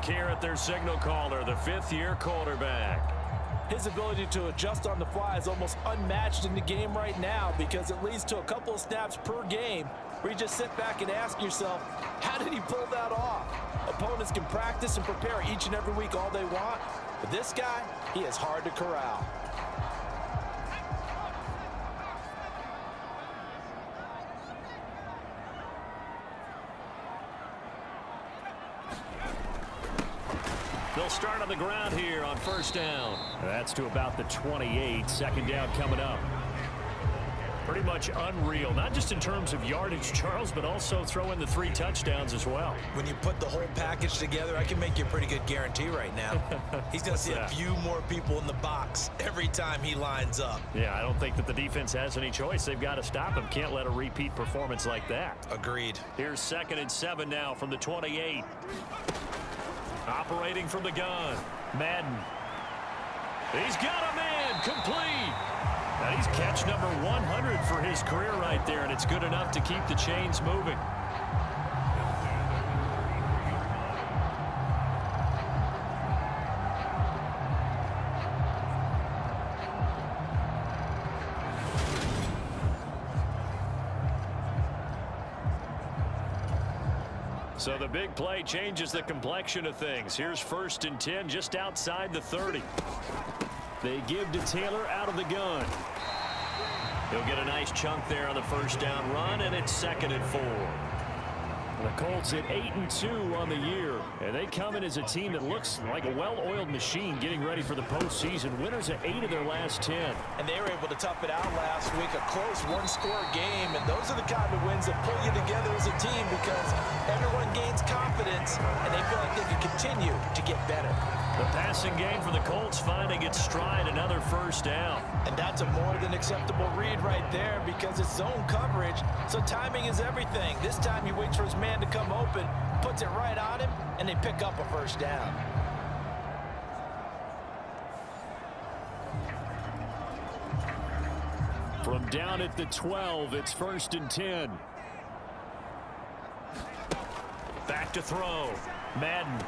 here at their signal caller, the fifth-year quarterback. His ability to adjust on the fly is almost unmatched in the game right now because it leads to a couple of snaps per game where you just sit back and ask yourself, how did he pull that off? Opponents can practice and prepare each and every week all they want, but this guy, he is hard to corral. They'll start on the ground here on first down. That's to about the 28. Second down coming up. Pretty much unreal, not just in terms of yardage, Charles, but also throw in the 3 touchdowns as well. When you put the whole package together, I can make you a pretty good guarantee right now. He's going to see a few more people in the box every time he lines up. Yeah, I don't think that the defense has any choice. They've got to stop him. Can't let a repeat performance like that. Agreed. Here's 2nd and 7 now from the 28. Operating from the gun, Madden. He's got a man, complete. Now he's catch number 100 for his career right there, and it's good enough to keep the chains moving. So the big play changes the complexion of things. Here's 1st and 10 just outside the 30. They give to Taylor out of the gun. He'll get a nice chunk there on the first down run, and it's 2nd and 4. The Colts at 8-2 on the year, and they come in as a team that looks like a well-oiled machine getting ready for the postseason. Winners at 8 of their last 10. And they were able to tough it out last week, a close one-score game, and those are the kind of wins that pull you together as a team because everyone gains confidence, and they feel like they can continue to get better. The passing game for the Colts finding its stride, another first down. And that's a more than acceptable read right there because it's zone coverage, so timing is everything. This time he waits for his man to come open, puts it right on him, and they pick up a first down. From down at the 12, it's 1st and 10. Back to throw. Madden.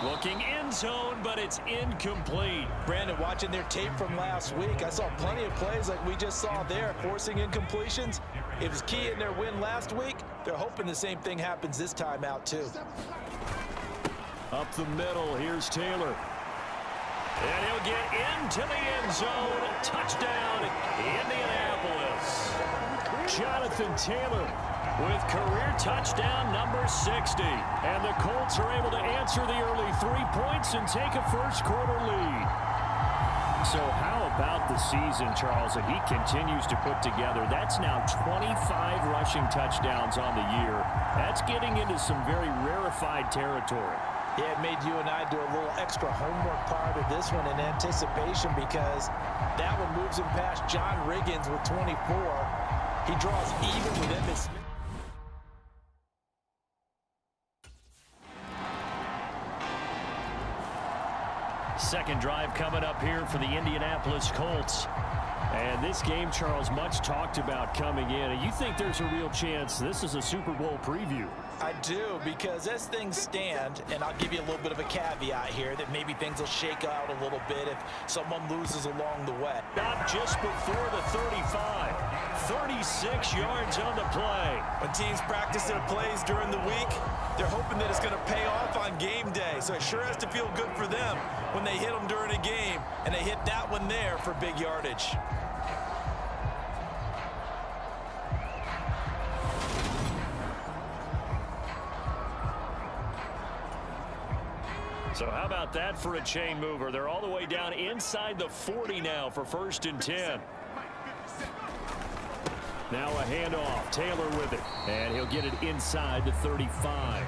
Looking end zone, but it's incomplete. Brandon, watching their tape from last week, I saw plenty of plays like we just saw there, forcing incompletions. It was key in their win last week. They're hoping the same thing happens this time out, too. Up the middle, here's Taylor. And he'll get into the end zone. Touchdown, Indianapolis. Jonathan Taylor with career touchdown number 60. And the Colts are able to answer the early 3 points and take a first-quarter lead. So how about the season, Charles, that he continues to put together? That's now 25 rushing touchdowns on the year. That's getting into some very rarefied territory. Yeah, it made you and I do a little extra homework part of this one in anticipation because that one moves him past John Riggins with 24. He draws even with Emmitt Smith. Second drive coming up here for the Indianapolis Colts. And this game, Charles, much talked about coming in. And you think there's a real chance this is a Super Bowl preview? I do, because as things stand, and I'll give you a little bit of a caveat here, that maybe things will shake out a little bit if someone loses along the way. Not just before the 35. 36 yards on the play. When teams practice their plays during the week, they're hoping that it's going to pay off on game day. So it sure has to feel good for them when they hit them during a game, and they hit that one there for big yardage. So how about that for a chain mover? They're all the way down inside the 40 now for 1st and 10. Now a handoff. Taylor with it. And he'll get it inside the 35.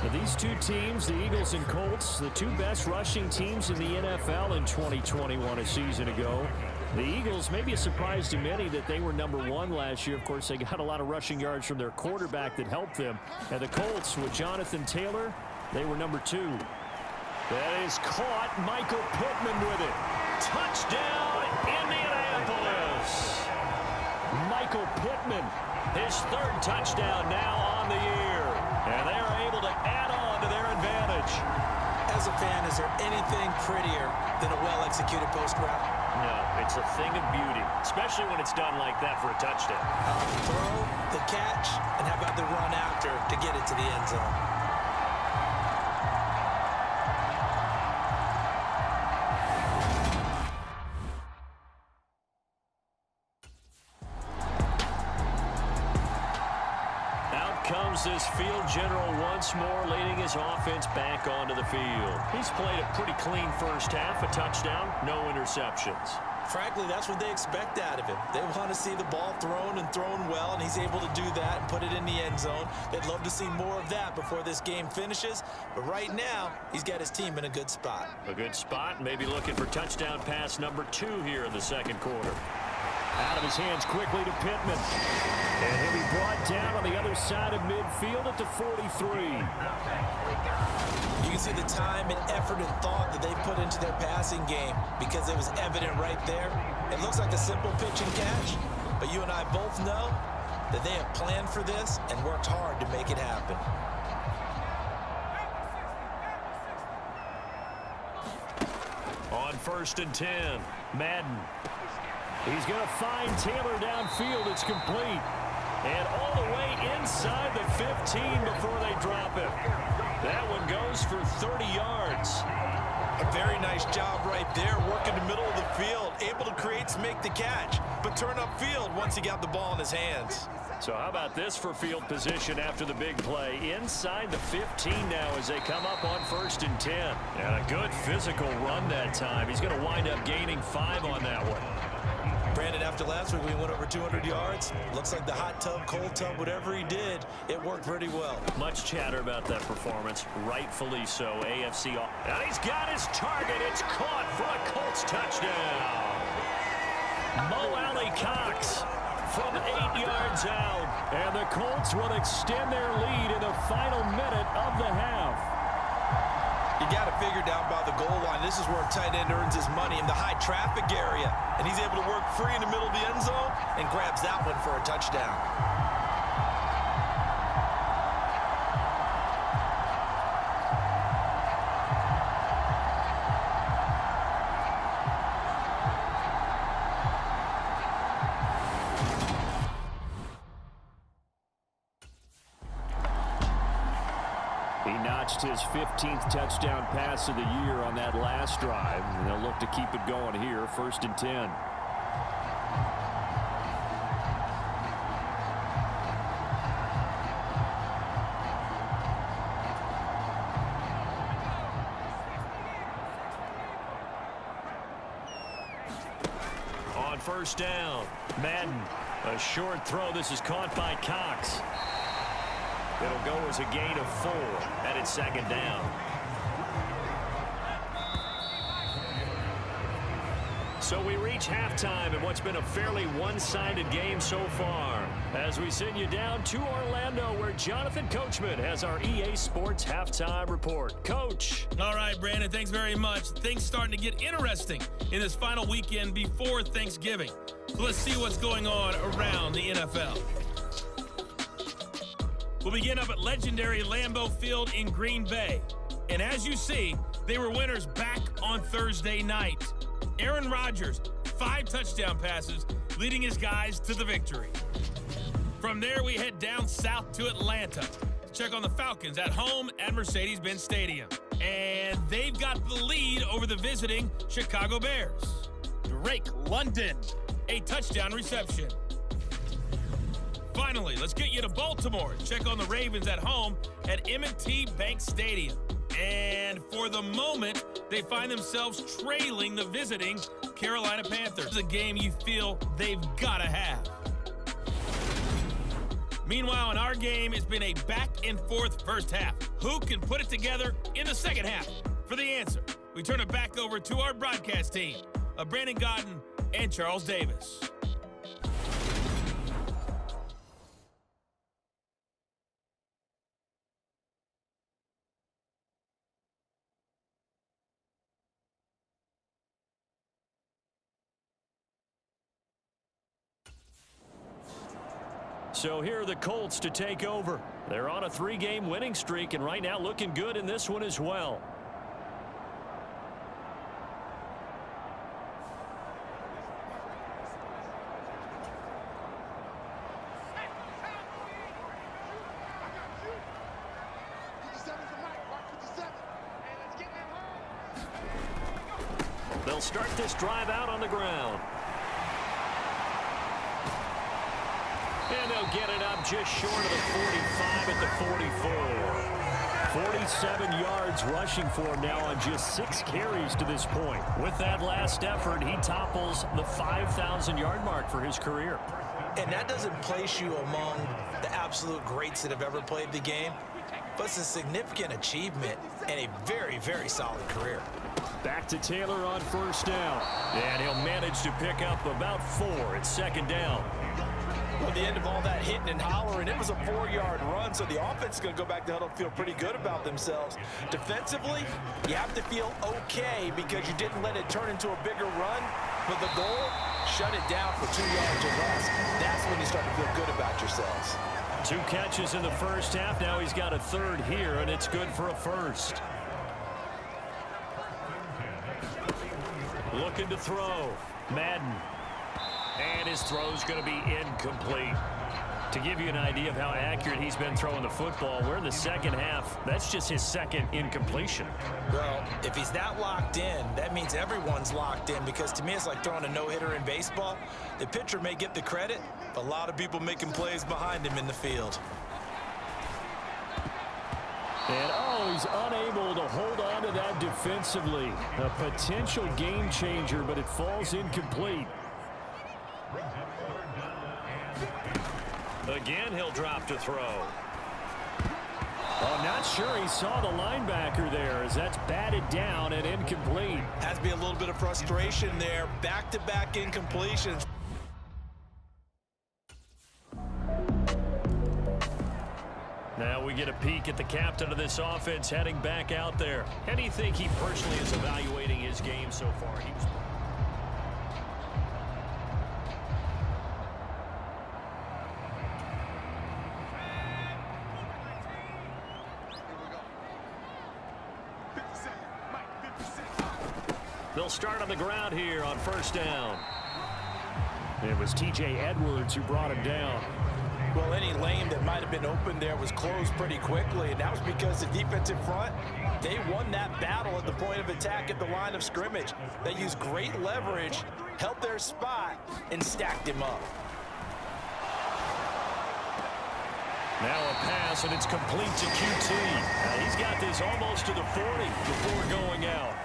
Now these two teams, the Eagles and Colts, the two best rushing teams in the NFL in 2021 a season ago. The Eagles, maybe a surprise to many that they were number 1 last year. Of course, they got a lot of rushing yards from their quarterback that helped them. And the Colts with Jonathan Taylor, they were number 2. That is caught. Michael Pittman with it. Touchdown, Indianapolis. Michael Pittman, his 3rd touchdown now on the year. And they are able to add on to their advantage. a fan, is there anything prettier than a well-executed post route? No, it's a thing of beauty, especially when it's done like that for a touchdown. Throw, the catch, and how about the run after to get it to the end zone? Comes this field general once more, leading his offense back onto the field. He's played a pretty clean first half, a touchdown, no interceptions. Frankly, that's what they expect out of him. They want to see the ball thrown and thrown well, and he's able to do that and put it in the end zone. They'd love to see more of that before this game finishes, but right now, he's got his team in a good spot. A good spot, maybe looking for touchdown pass number 2 here in the second quarter. Out of his hands quickly to Pittman. And he'll be brought down on the other side of midfield at the 43. You can see the time and effort and thought that they put into their passing game because it was evident right there. It looks like a simple pitch and catch, but you and I both know that they have planned for this and worked hard to make it happen. On 1st and 10, Madden. He's going to find Taylor downfield. It's complete. And all the way inside the 15 before they drop it. That one goes for 30 yards. A very nice job right there, working the middle of the field, able to create to make the catch, but turn upfield once he got the ball in his hands. So how about this for field position after the big play? Inside the 15 now as they come up on 1st and 10. And a good physical run that time. He's going to wind up gaining 5 on that one. Brandon, after last week, we went over 200 yards. Looks like the hot tub, cold tub, whatever he did, it worked pretty well. Much chatter about that performance, rightfully so. AFC. And he's got his target. It's caught for a Colts touchdown. Mo Alley Cox from 8 yards out. And the Colts will extend their lead in the final minute of the half. You got to figure down by the goal line. This is where a tight end earns his money in the high traffic area. And he's able to work free in the middle of the end zone and grabs that one for a touchdown. He notched his 15th touchdown pass of the year on that last drive. And they'll look to keep it going here, 1st and 10. On 1st down, Madden, a short throw. This is caught by Cox. It'll go as a gain of 4 at its 2nd down. So we reach halftime in what's been a fairly one-sided game so far. As we send you down to Orlando, where Jonathan Coachman has our EA Sports Halftime Report. Coach. All right, Brandon, thanks very much. Things starting to get interesting in this final weekend before Thanksgiving. So let's see what's going on around the NFL. We'll begin up at legendary Lambeau Field in Green Bay. And as you see, they were winners back on Thursday night. Aaron Rodgers, 5 touchdown passes, leading his guys to the victory. From there, we head down south to Atlanta to check on the Falcons at home at Mercedes-Benz Stadium. And they've got the lead over the visiting Chicago Bears. Drake London, a touchdown reception. Finally, let's get you to Baltimore. Check on the Ravens at home at M&T Bank Stadium. And for the moment, they find themselves trailing the visiting Carolina Panthers. It's a game you feel they've got to have. Meanwhile, in our game, it's been a back-and-forth first half. Who can put it together in the second half? For the answer, we turn it back over to our broadcast team of Brandon Godden and Charles Davis. So here are the Colts to take over. They're on a 3-game winning streak and right now looking good in this one as well. They'll start this drive out on the ground. And they'll get it up just short of the 45 at the 44. 47 yards rushing for him now on just 6 carries to this point. With that last effort, he topples the 5,000-yard mark for his career. And that doesn't place you among the absolute greats that have ever played the game, but it's a significant achievement and a very, very solid career. Back to Taylor on first down. And he'll manage to pick up about 4 at second down. Well, the end of all that hitting and hollering, it was a 4-yard run, so the offense is going to go back to huddle and feel pretty good about themselves. Defensively, you have to feel okay because you didn't let it turn into a bigger run, but the goal, shut it down for 2 yards or less. That's when you start to feel good about yourselves. 2 catches in the first half. Now he's got a third here, and it's good for a first. Looking to throw. Madden. And his throw's going to be incomplete. To give you an idea of how accurate he's been throwing the football, we're in the second half. That's just his second incompletion. Well, if he's that locked in, that means everyone's locked in, because to me it's like throwing a no-hitter in baseball. The pitcher may get the credit, but a lot of people making plays behind him in the field. And, oh, he's unable to hold on to that defensively. A potential game changer, but it falls incomplete. Again, he'll drop to throw. Oh, not sure he saw the linebacker there, as that's batted down and incomplete. Has to be a little bit of frustration there. Back-to-back incompletions. Now we get a peek at the captain of this offense heading back out there. How do you think he personally is evaluating his game so far? They'll start on the ground here on first down. It was T.J. Edwards who brought him down. Well, any lane that might have been open there was closed pretty quickly, and that was because the defensive front, they won that battle at the point of attack at the line of scrimmage. They used great leverage, held their spot, and stacked him up. Now a pass, and it's complete to QT. Now he's got this almost to the 40 before going out.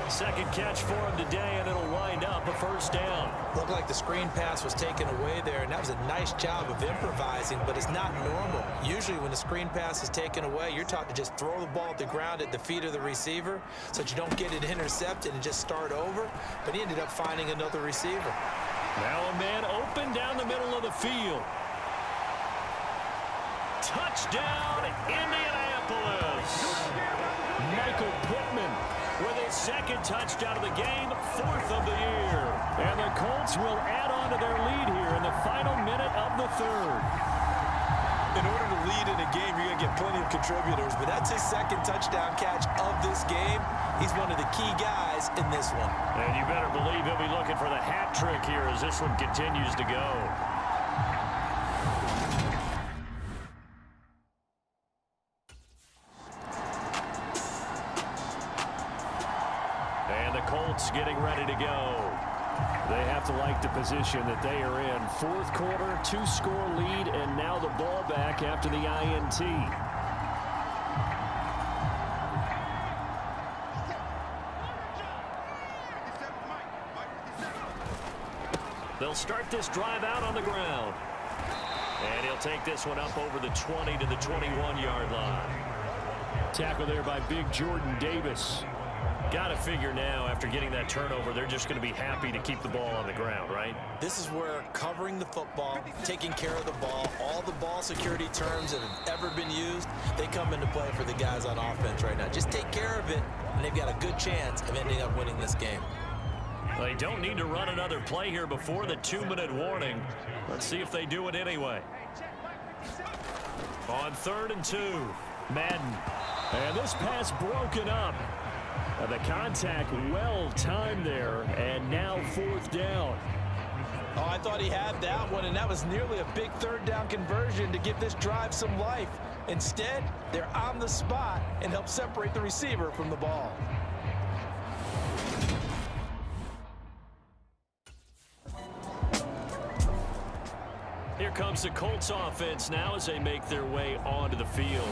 Second catch for him today, and it'll wind up a first down. Looked like the screen pass was taken away there, and that was a nice job of improvising, but it's not normal. Usually when the screen pass is taken away, you're taught to just throw the ball at the ground at the feet of the receiver so that you don't get it intercepted and just start over, but he ended up finding another receiver. Now a man open down the middle of the field. Touchdown, Indianapolis. Michael Pittman with his second touchdown of the game, 4th of the year. And the Colts will add on to their lead here in the final minute of the third. In order to lead in a game, you're going to get plenty of contributors, but that's his second touchdown catch of this game. He's one of the key guys in this one. And you better believe he'll be looking for the hat trick here as this one continues to go. Getting ready to go. They have to like the position that they are in. Fourth quarter, 2-score lead, and now the ball back after the INT. They'll start this drive out on the ground. And he'll take this one up over the 20 to the 21-yard line. Tackle there by big Jordan Davis. Got to figure now, after getting that turnover, they're just going to be happy to keep the ball on the ground, right? This is where covering the football, taking care of the ball, all the ball security terms that have ever been used, they come into play for the guys on offense right now. Just take care of it, and they've got a good chance of ending up winning this game. They don't need to run another play here before the 2-minute warning. Let's see if they do it anyway. On 3rd and 2, Madden. And this pass broken up. The contact well timed there, and now 4th down. Oh, I thought he had that one, and that was nearly a big 3rd down conversion to give this drive some life. Instead, they're on the spot and help separate the receiver from the ball. comes the Colts offense now as they make their way onto the field.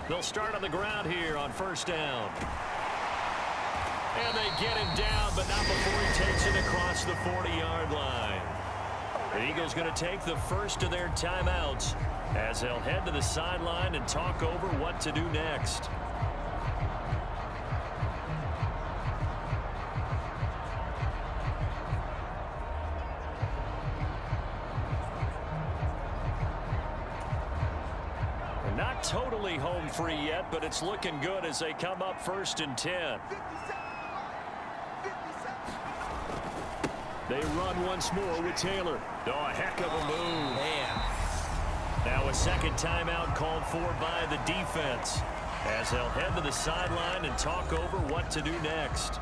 They'll start on the ground here on first down. And they get him down, but not before he takes it across the 40-yard line. The Eagles going to take the first of their timeouts as they'll head to the sideline and talk over what to do next. They're not totally home free yet, but it's looking good as they come up 1st and 10. They run once more with Taylor. Oh, a heck of a move. Man. Now a second timeout called for by the defense as they'll head to the sideline and talk over what to do next.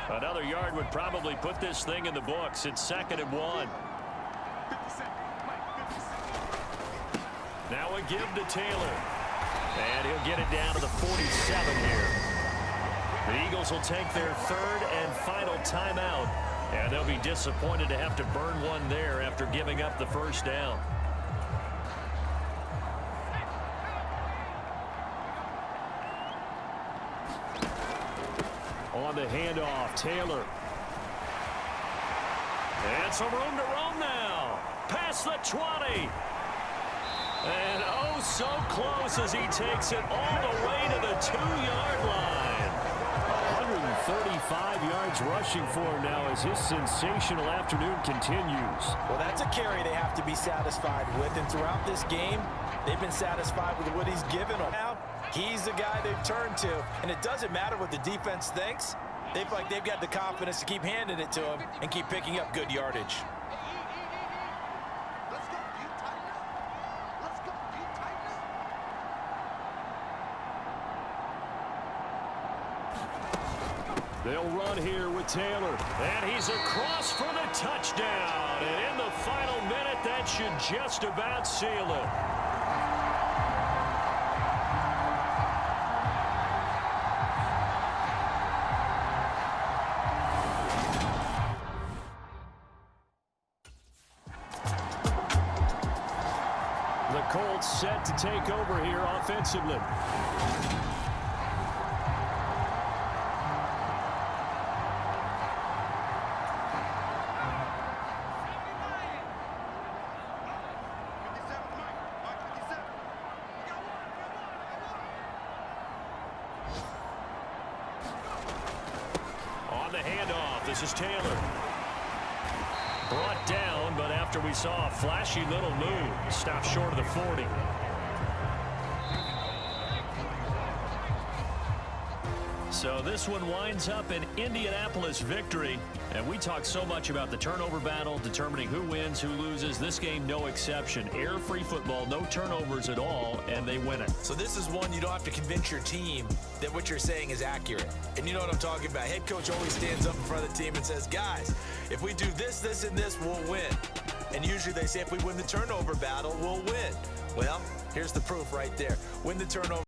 Another yard would probably put this thing in the books. It's 2nd and 1. Now a give to Taylor. And he'll get it down to the 47 here. The Eagles will take their 3rd and final timeout. And they'll be disappointed to have to burn one there after giving up the first down. On the handoff, Taylor. And some room to roam now. Past the 20. And oh, so close as he takes it all the way to the 2-yard line. 135 yards rushing for him now as his sensational afternoon continues. Well, that's a carry they have to be satisfied with. And throughout this game, they've been satisfied with what he's given them. Now, he's the guy they've turned to. And it doesn't matter what the defense thinks. They've got the confidence to keep handing it to him and keep picking up good yardage. They'll run here with Taylor. And he's across for the touchdown. And in the final minute, that should just about seal it. The Colts set to take over here offensively. On the handoff, this is Taylor. Brought down, but after we saw a flashy little move, stopped short of the 40. So this one winds up an Indianapolis victory. And we talk so much about the turnover battle, determining who wins, who loses. This game, no exception. Error-free football, no turnovers at all, and they win it. So this is one you don't have to convince your team that what you're saying is accurate. And you know what I'm talking about. Head coach always stands up in front of the team and says, guys, if we do this, this, and this, we'll win. And usually they say if we win the turnover battle, we'll win. Well, here's the proof right there. Win the turnover